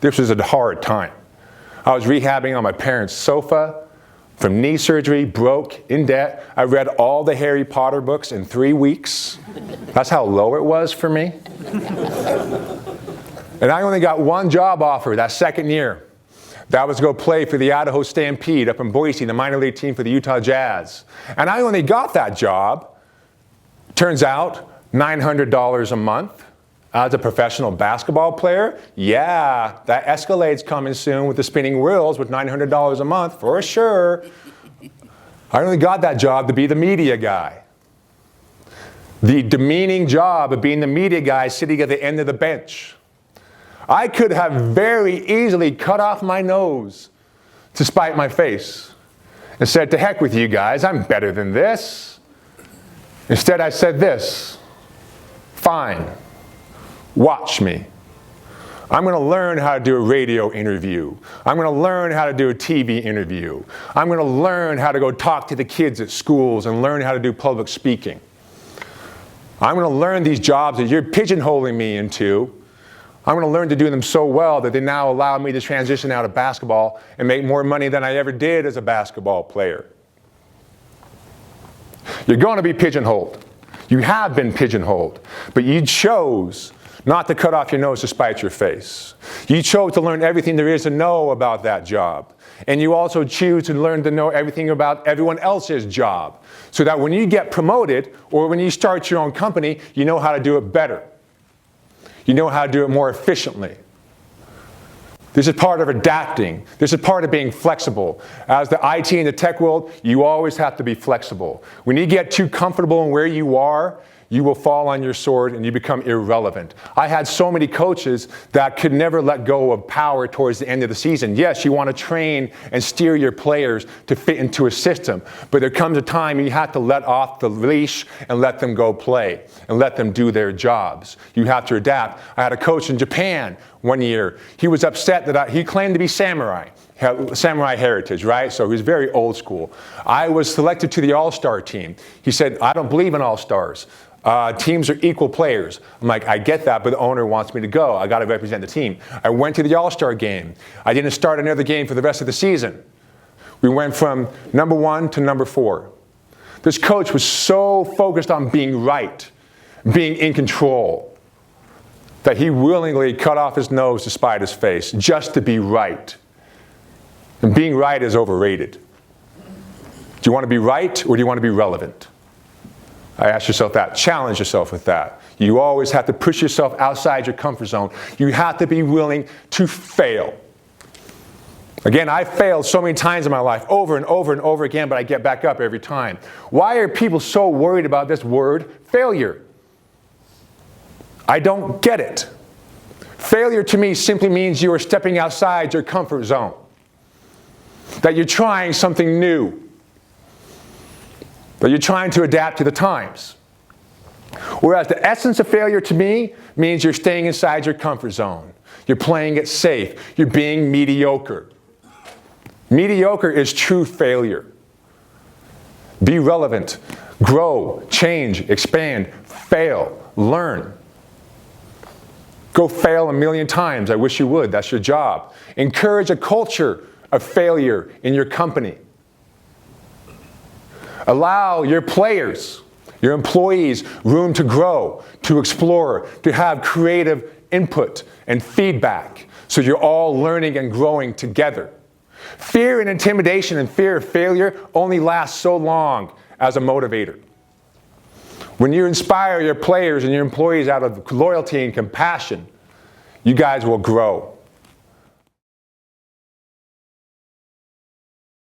This was a hard time. I was rehabbing on my parents' sofa from knee surgery, broke, in debt. I read all the Harry Potter books in 3 weeks. That's how low it was for me. And I only got one job offer that second year. That was to go play for the Idaho Stampede up in Boise, the minor league team for the Utah Jazz. And I only got that job, turns out, $900 a month. As a professional basketball player, yeah, that Escalade's coming soon with the spinning wheels with $900 a month, for sure. I only got that job to be the media guy. The demeaning job of being the media guy sitting at the end of the bench. I could have very easily cut off my nose to spite my face and said, to heck with you guys, I'm better than this. Instead, I said this, fine. Watch me. I'm going to learn how to do a radio interview. I'm going to learn how to do a TV interview. I'm going to learn how to go talk to the kids at schools and learn how to do public speaking. I'm going to learn these jobs that you're pigeonholing me into. I'm going to learn to do them so well that they now allow me to transition out of basketball and make more money than I ever did as a basketball player. You're going to be pigeonholed. You have been pigeonholed, but you chose not to cut off your nose to spite your face. You chose to learn everything there is to know about that job. And you also choose to learn to know everything about everyone else's job, so that when you get promoted or when you start your own company, you know how to do it better. You know how to do it more efficiently. This is part of adapting. This is part of being flexible. As the IT and the tech world, you always have to be flexible. When you get too comfortable in where you are, you will fall on your sword and you become irrelevant. I had so many coaches that could never let go of power towards the end of the season. Yes, you want to train and steer your players to fit into a system, but there comes a time you have to let off the leash and let them go play and let them do their jobs. You have to adapt. I had a coach in Japan one year. He was upset that he claimed to be samurai heritage, right? So he was very old school. I was selected to the all-star team. He said, I don't believe in all-stars. Teams are equal players. I'm like, I get that, but the owner wants me to go. I got to represent the team. I went to the all-star game. I didn't start another game for the rest of the season. We went from number 1 to number 4. This coach was so focused on being right, being in control, that he willingly cut off his nose to spite his face just to be right. And being right is overrated. Do you want to be right or do you want to be relevant? I ask yourself that. Challenge yourself with that. You always have to push yourself outside your comfort zone. You have to be willing to fail. Again, I failed so many times in my life, over and over and over again, but I get back up every time. Why are people so worried about this word, failure? I don't get it. Failure to me simply means you are stepping outside your comfort zone. That you're trying something new. That you're trying to adapt to the times. Whereas the essence of failure to me means you're staying inside your comfort zone. You're playing it safe. You're being mediocre. Mediocre is true failure. Be relevant. Grow, change, expand, fail, learn. Go fail a million times. I wish you would. That's your job. Encourage a culture of failure in your company. Allow your players, your employees, room to grow, to explore, to have creative input and feedback, so you're all learning and growing together. Fear and intimidation and fear of failure only lasts so long as a motivator. When you inspire your players and your employees out of loyalty and compassion, you guys will grow.